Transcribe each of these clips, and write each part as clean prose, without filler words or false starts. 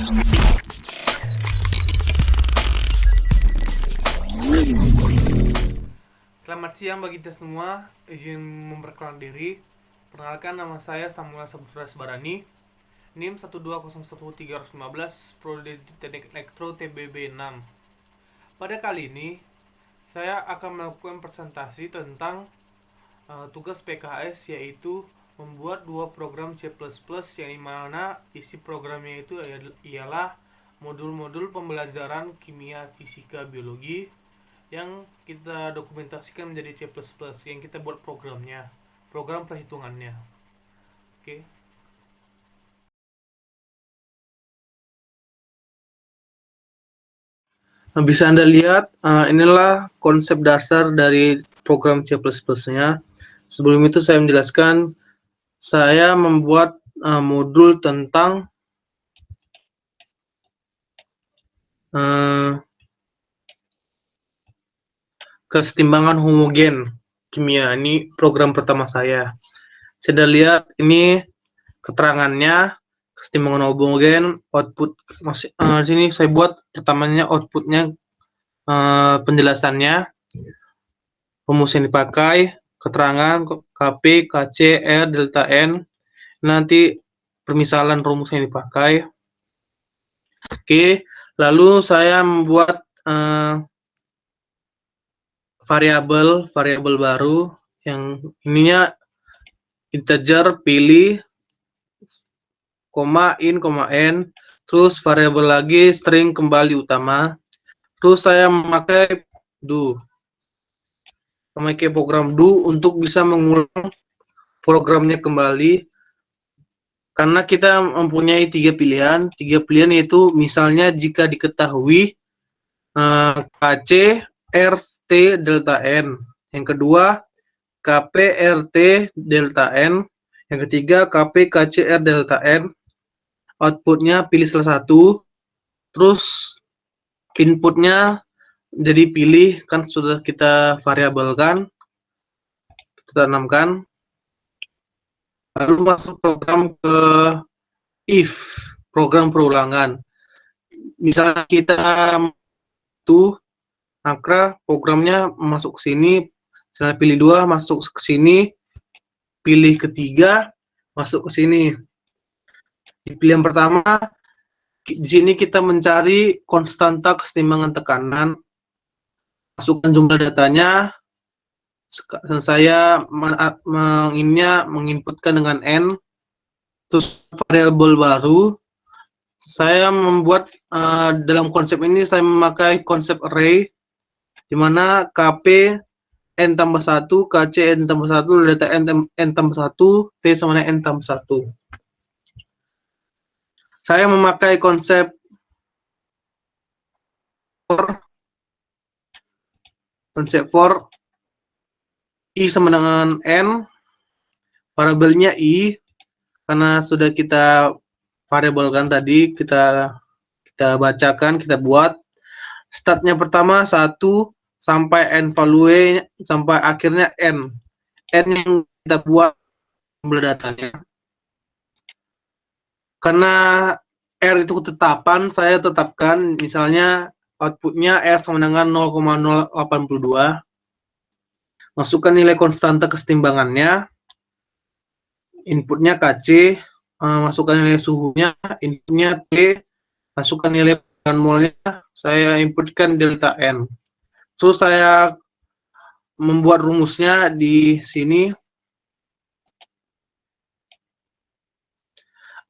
Selamat siang bagi kita semua. Izin memperkenalkan diri. Perkenalkan, nama saya Samuel Saputra Sebarani, NIM 1201315, Prodi Teknik Elektro TBB 6. Pada kali ini, saya akan melakukan presentasi tentang tugas PKS, yaitu membuat dua program C++ yang dimana isi programnya itu ialah modul-modul pembelajaran kimia, fisika, biologi yang kita dokumentasikan menjadi C++, yang kita buat programnya, program perhitungannya. Oke. Nah, bisa Anda lihat, inilah konsep dasar dari program C++-nya. Sebelum itu saya menjelaskan, saya membuat modul tentang kesetimbangan homogen kimia. Ini program pertama saya. Saya lihat ini keterangannya, kesetimbangan homogen, output sini saya buat pertamanya outputnya, penjelasannya, rumus yang dipakai, keterangan Kp, Kc, R, delta N, nanti permisalan rumus yang dipakai. Oke, lalu saya membuat variabel baru yang ininya integer, pilih, koma, in, koma, n, terus variabel lagi string kembali utama. Terus saya memakai program do untuk bisa mengulang programnya kembali, karena kita mempunyai tiga pilihan yaitu misalnya jika diketahui Kc, Rt, delta N. Yang kedua, Kp, Rt, delta N. Yang ketiga, Kp, Kc, R, delta N. Outputnya pilih salah satu. Terus inputnya jadi pilih, kan sudah kita variabelkan, kita tanamkan. Lalu masuk program ke if, program perulangan. Misalnya kita maka programnya masuk ke sini, misalnya pilih 2 masuk ke sini, pilih ketiga masuk ke sini. Di pilihan pertama, di sini kita mencari konstanta kesetimbangan tekanan, masukkan jumlah datanya. Saya menginputkan dengan n, terus variabel baru. Saya membuat dalam konsep ini saya memakai konsep array, di mana Kp n tambah 1, Kc n tambah 1, delta n tambah 1, T sama dengan n tambah 1. Saya memakai konsep for I sama dengan n, variabelnya I, karena sudah kita variabelkan tadi, kita bacakan, kita buat. Startnya pertama 1 sampai n value sampai akhirnya n yang kita buat jumlah datanya. Karena R itu ketetapan, saya tetapkan misalnya outputnya R sama dengan 0,082. Masukkan nilai konstanta kesetimbangannya, inputnya Kc, masukkan nilai suhunya, inputnya T, masukkan nilai molnya, saya inputkan delta N. Terus saya membuat rumusnya di sini.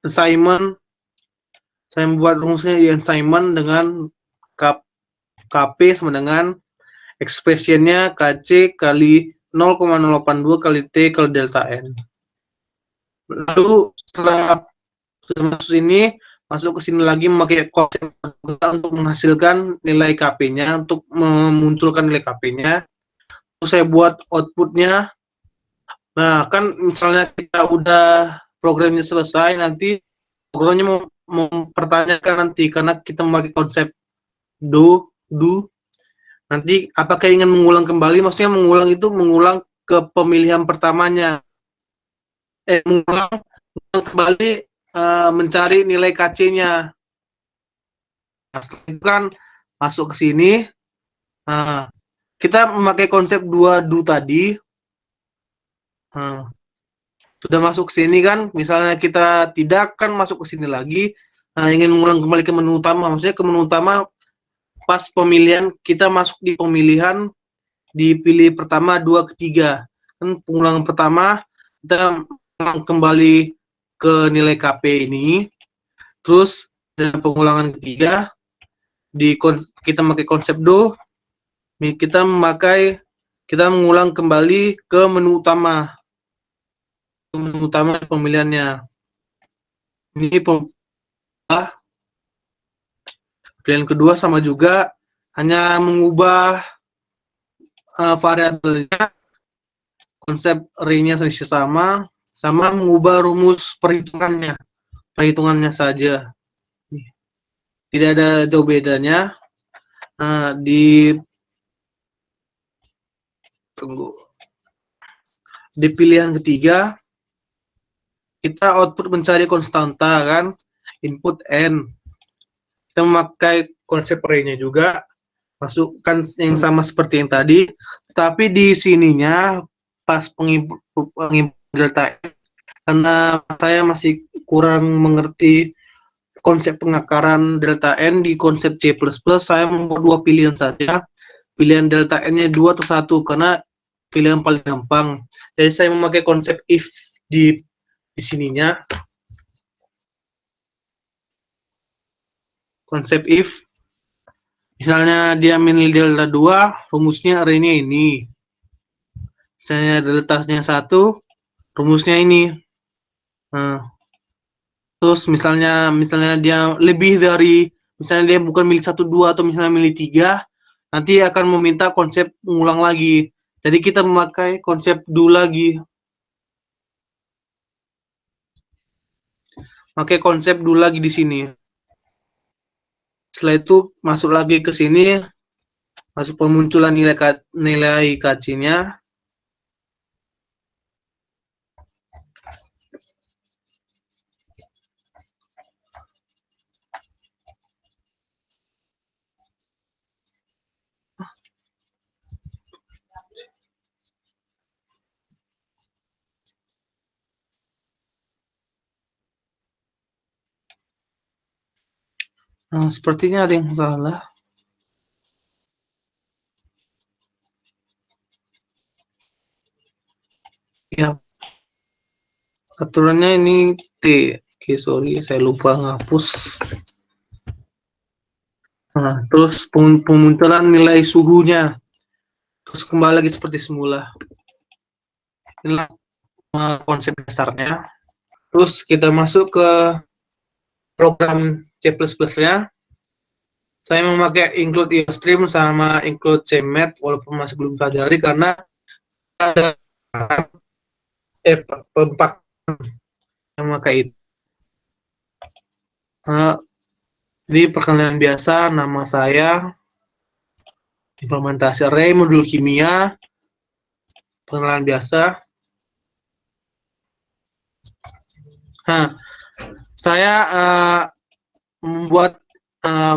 Assignment, saya membuat rumusnya di assignment dengan Kp sama dengan expressionnya Kc kali 0,082 kali T kali delta N. Lalu setelah masuk sini, masuk ke sini lagi memakai konsep untuk menghasilkan nilai Kp-nya, untuk memunculkan nilai Kp-nya. Terus saya buat outputnya. Nah, kan misalnya kita udah programnya selesai, nanti programnya mempertanyakan nanti, karena kita memakai konsep do, nanti apakah ingin mengulang kembali, maksudnya mengulang ke pemilihan pertamanya, mengulang kembali, mencari nilai Kc-nya. Nah, setelah itu kan masuk ke sini, kita memakai konsep 2 do tadi. Sudah masuk ke sini kan, misalnya kita tidak akan masuk ke sini lagi, ingin mengulang kembali ke menu utama, maksudnya ke menu utama pas pemilihan, kita masuk di pemilihan, dipilih pertama, 2, ketiga. Kan pengulangan pertama, kita kembali ke nilai KP ini, terus dan pengulangan ketiga, kita pakai konsep do, kita mengulang kembali ke menu utama pemilihannya. Ini pilihan kedua sama juga, hanya mengubah variabelnya, konsep array-nya sama, mengubah rumus perhitungannya saja. Tidak ada jauh bedanya. Di pilihan ketiga, kita output mencari konstanta kan, input n. Kita memakai konsep array-nya juga, masukkan yang sama seperti yang tadi, tapi di sininya pas penginput delta n, karena saya masih kurang mengerti konsep pengakaran delta n di konsep C++, saya membuat 2 pilihan saja, pilihan delta n-nya 2 atau 1, karena pilihan paling gampang. Jadi saya memakai konsep if di sininya. Konsep if, misalnya dia milih delta 2, rumusnya array-nya ini. Misalnya delta-nya 1, rumusnya ini. Terus misalnya dia lebih dari, misalnya dia bukan milih 1, 2, atau misalnya milih 3, nanti akan meminta konsep mengulang lagi. Jadi kita memakai konsep do lagi. Pakai konsep do lagi di sini. Setelah itu masuk lagi ke sini, masuk pemunculan nilai KC-nya. Sepertinya ada yang salah. Ya, aturannya ini T. Oke, sorry, saya lupa ngapus. Terus pemunculan nilai suhunya. Terus kembali lagi seperti semula. Inilah konsep dasarnya. Terus kita masuk ke program C++-nya. Saya memakai include IOStream sama include CMath, walaupun masih belum pelajari karena ada pempak yang memakai itu. Ini perkenalan biasa, nama saya, implementasi array, modul kimia, perkenalan biasa. Saya membuat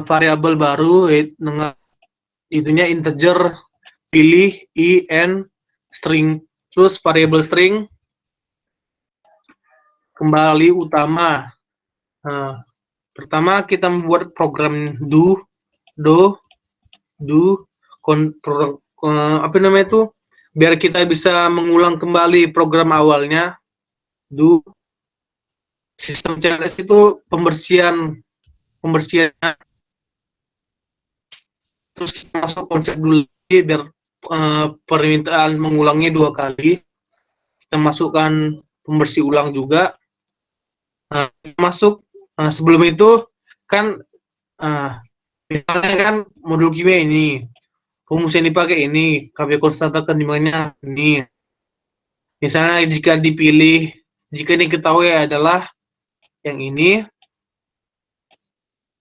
variabel baru dengan itunya integer, pilih in string, terus variabel string kembali utama. Pertama kita membuat program do apa namanya itu, biar kita bisa mengulang kembali program awalnya. Do sistem CLS itu pembersihan, terus kita masuk konsep dulu biar permintaan mengulangnya 2 kali. Kita masukkan pembersih ulang juga. Masuk sebelum itu kan misalnya kan modul kimia ini, rumus yang dipakai ini, KP konstanta kandungannya ini. Misalnya jika diketahui adalah yang ini,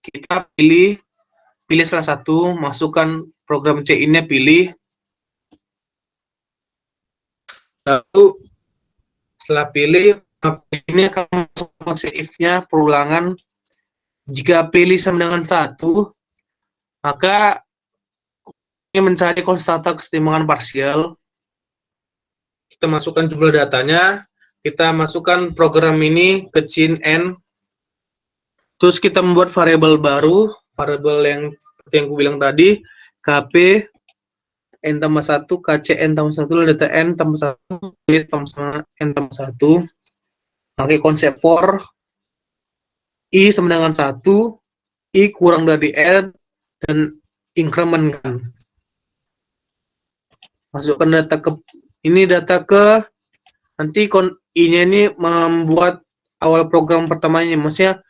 kita pilih salah satu, masukkan program C-nya, pilih, lalu setelah pilih, ini akan masuk konsep if-nya perulangan. Jika pilih sama dengan 1, Maka ini mencari konstanta kesetimbangan parsial. Kita masukkan jumlah datanya, kita masukkan program ini ke chain n, terus kita membuat variabel baru, variabel yang seperti yang aku bilang tadi, kp n tambah 1, kc n tambah 1, data n tambah 1, p tambah n tambah 1, pakai konsep for, i sama dengan 1, i kurang dari n, dan increment kan. Masukkan data ke, ini data ke, nanti i-nya ini membuat awal program pertamanya, maksudnya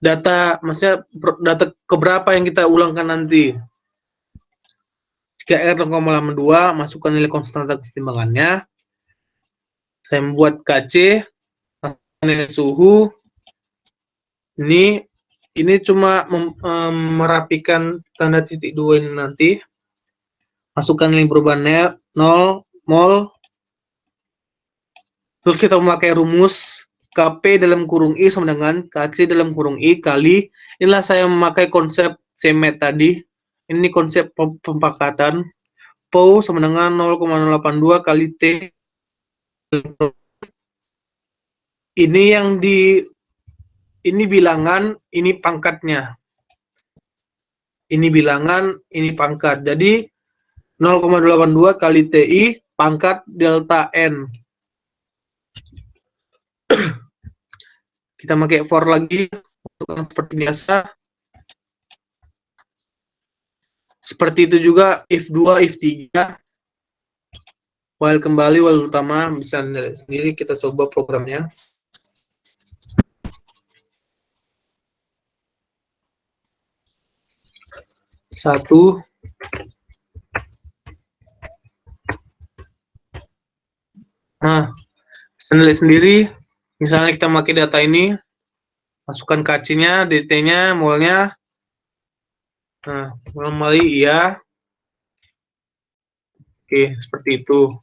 data keberapa yang kita ulangkan nanti. Jika R 0,82, masukkan nilai konstanta kesetimbangannya. Saya membuat KC, nilai suhu. Ini cuma merapikan tanda titik 2 ini nanti. Masukkan nilai perubahannya 0, mol. Terus kita memakai rumus KP dalam kurung I sama dengan KC dalam kurung I kali, inilah saya memakai konsep CMAT tadi. Ini konsep pempakatan. PO sama dengan 0,082 kali T. Ini yang ini bilangan, ini pangkatnya. Ini bilangan, ini pangkat. Jadi 0,82 kali TI pangkat delta N. Kita pakai for lagi, seperti biasa. Seperti itu juga if 2, if 3. While kembali, while utama, bisa sendiri kita coba programnya. Satu. Nah, sendiri, misalnya kita pakai data ini, masukkan KC-nya, DT-nya, molnya. Nah, kembali iya. Oke, seperti itu.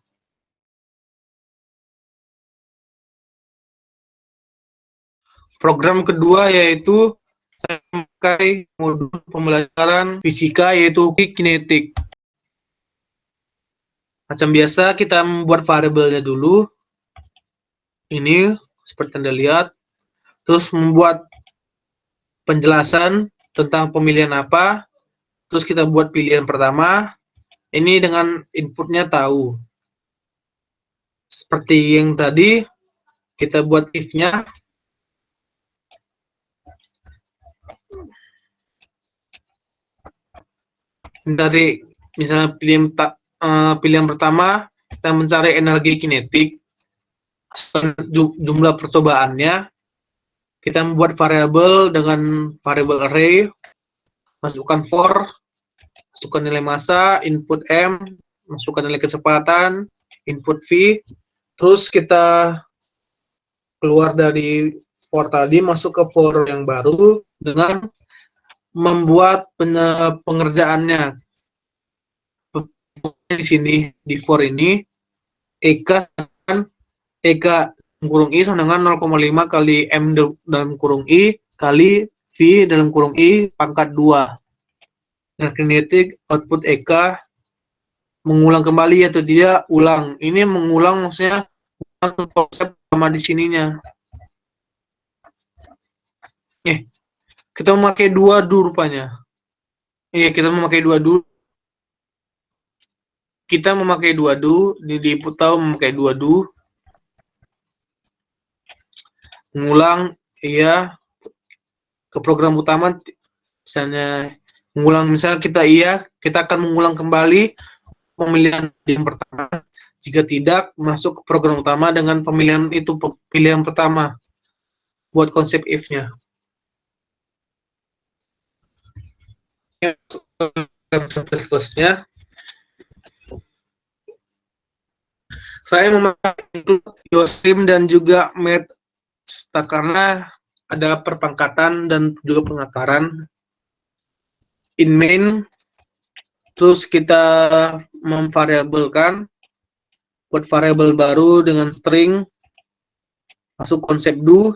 Program kedua yaitu saya memakai modul pembelajaran fisika yaitu kinetik. Macam biasa kita membuat variabelnya dulu. Ini seperti Anda lihat. Terus membuat penjelasan tentang pemilihan apa. Terus kita buat pilihan pertama. Ini dengan inputnya tahu. Seperti yang tadi, kita buat if-nya. Dari misalnya pilihan pertama, kita mencari energi kinetik. Jumlah percobaannya. Kita membuat variabel dengan variabel array, masukkan for, masukkan nilai massa, input M, masukkan nilai kecepatan, input V, terus kita keluar dari for tadi, masuk ke for yang baru dengan membuat pengerjaannya. Di sini, di for ini, EK kurung I sama dengan 0,5 kali M dalam kurung I kali V dalam kurung I pangkat 2. Nah, kinetik output EK mengulang kembali atau dia ulang. Ini mengulang maksudnya konsep sama di sininya. Kita memakai 2 do rupanya. Kita memakai 2 do. Kita memakai 2 do, di input tahu memakai 2 do. Mengulang, ke program utama, misalnya mengulang, misalnya kita akan mengulang kembali pemilihan yang pertama. Jika tidak, masuk ke program utama dengan pemilihan itu, pilihan pertama. Buat konsep if-nya. Plus-plusnya. Saya memakai Geostream dan juga Math karena ada perpangkatan dan juga pengakaran. In main, terus kita memvariabelkan, buat variabel baru dengan string, masuk konsep do,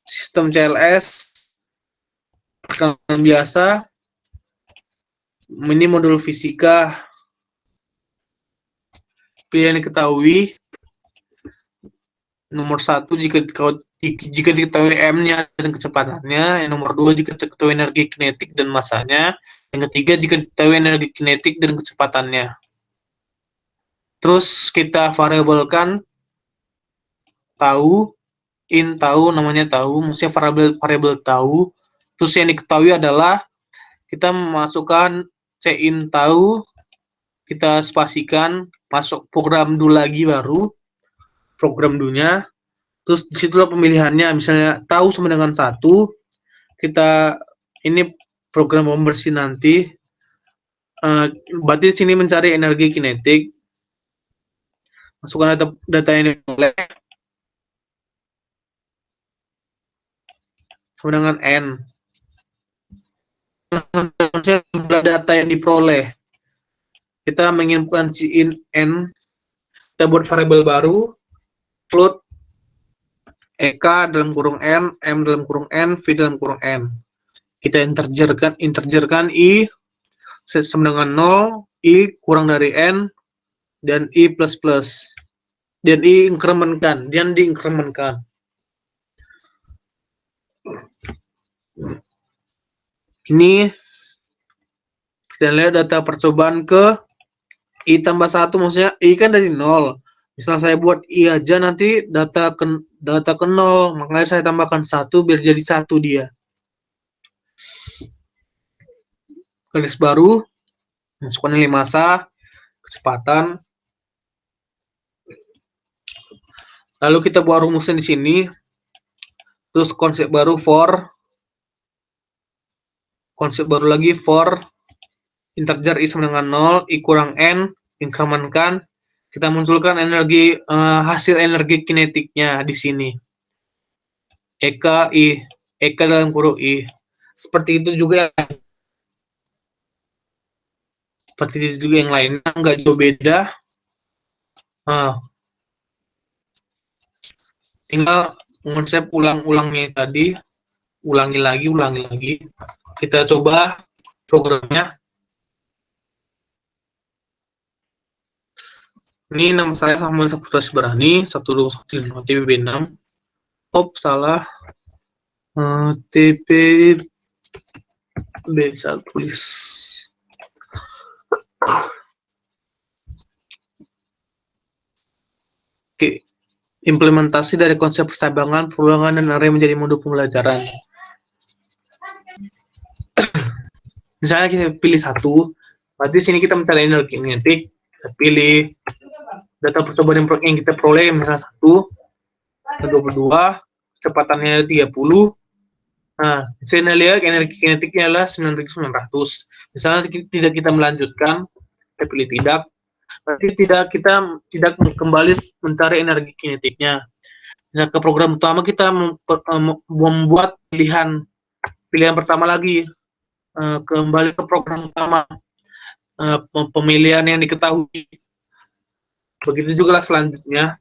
sistem CLS, perkenalan biasa, Ini modul fisika. Pilihan diketahui. Nomor 1 jika diketahui M-nya dan kecepatannya. Yang nomor 2 jika diketahui energi kinetik dan masanya. Yang ketiga jika diketahui energi kinetik dan kecepatannya. Terus kita variabelkan tahu, tahu, namanya tahu, maksudnya variabel tahu. Terus yang diketahui adalah kita memasukkan tahu, kita spasikan, masuk program do lagi baru, program do-nya. Terus disitulah pemilihannya, misalnya tahu sama dengan 1, kita ini program pembersih nanti. Berarti di sini mencari energi kinetik, masukkan data yang diperoleh sama dengan N. Jumlah data yang diperoleh. Kita menginputkan N, kita buat variabel baru, float EK dalam kurung M dalam kurung N, V dalam kurung N. Kita integerkan I sama dengan 0, I kurang dari N, dan I plus plus. Dan diinkrementkan. Ini kita lihat data percobaan ke I tambah 1, maksudnya I kan dari 0. Misal saya buat I aja, nanti data ke 0, makanya saya tambahkan 1 biar jadi 1 dia. Garis baru, masukkan nilai massa, kecepatan. Lalu kita buat rumusnya di sini. Terus konsep baru lagi for integer I sama dengan 0, I kurang N, inkrementkan. Kita munculkan hasil energi kinetiknya di sini. EK dalam kurung I. Seperti itu juga yang lainnya, nggak jauh beda. Tinggal konsep ulang-ulangnya tadi, ulangi lagi. Kita coba programnya. Ini nama saya Samuel Saputra Berani, 121 TPB6. Salah. TPB saya tulis. Oke. Implementasi dari konsep persabangan, perulangan, dan array menjadi modul pembelajaran. Misalnya kita pilih 1, berarti sini kita mencari energi kinetik, kita pilih data percobaan yang kita peroleh, misalnya 1, 22, kecepatannya 30. Nah, saya lihat energi kinetiknya adalah 9.900. Misalnya tidak kita melanjutkan, kita pilih tidak, berarti tidak kembali mencari energi kinetiknya. Nah, ke program utama kita membuat pilihan pertama lagi, kembali ke program utama, pemilihan yang diketahui. Begitu juga selanjutnya.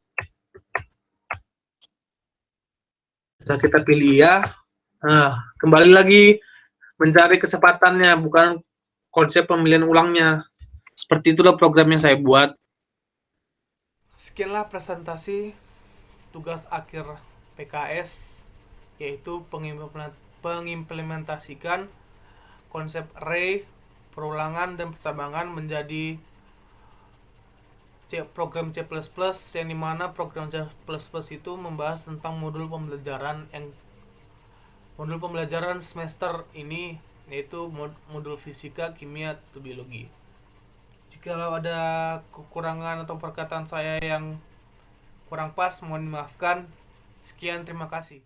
Kita pilih ya. Kembali lagi mencari kecepatannya, bukan konsep pemilihan ulangnya. Seperti itulah program yang saya buat. Sekianlah presentasi tugas akhir PKS, yaitu pengimplementasikan konsep array, perulangan, dan persabangan menjadi program C++, yang dimana program C++ itu membahas tentang modul pembelajaran semester ini, yaitu modul fisika, kimia, atau biologi. Jikalau ada kekurangan atau perkataan saya yang kurang pas, mohon dimaafkan. Sekian, terima kasih.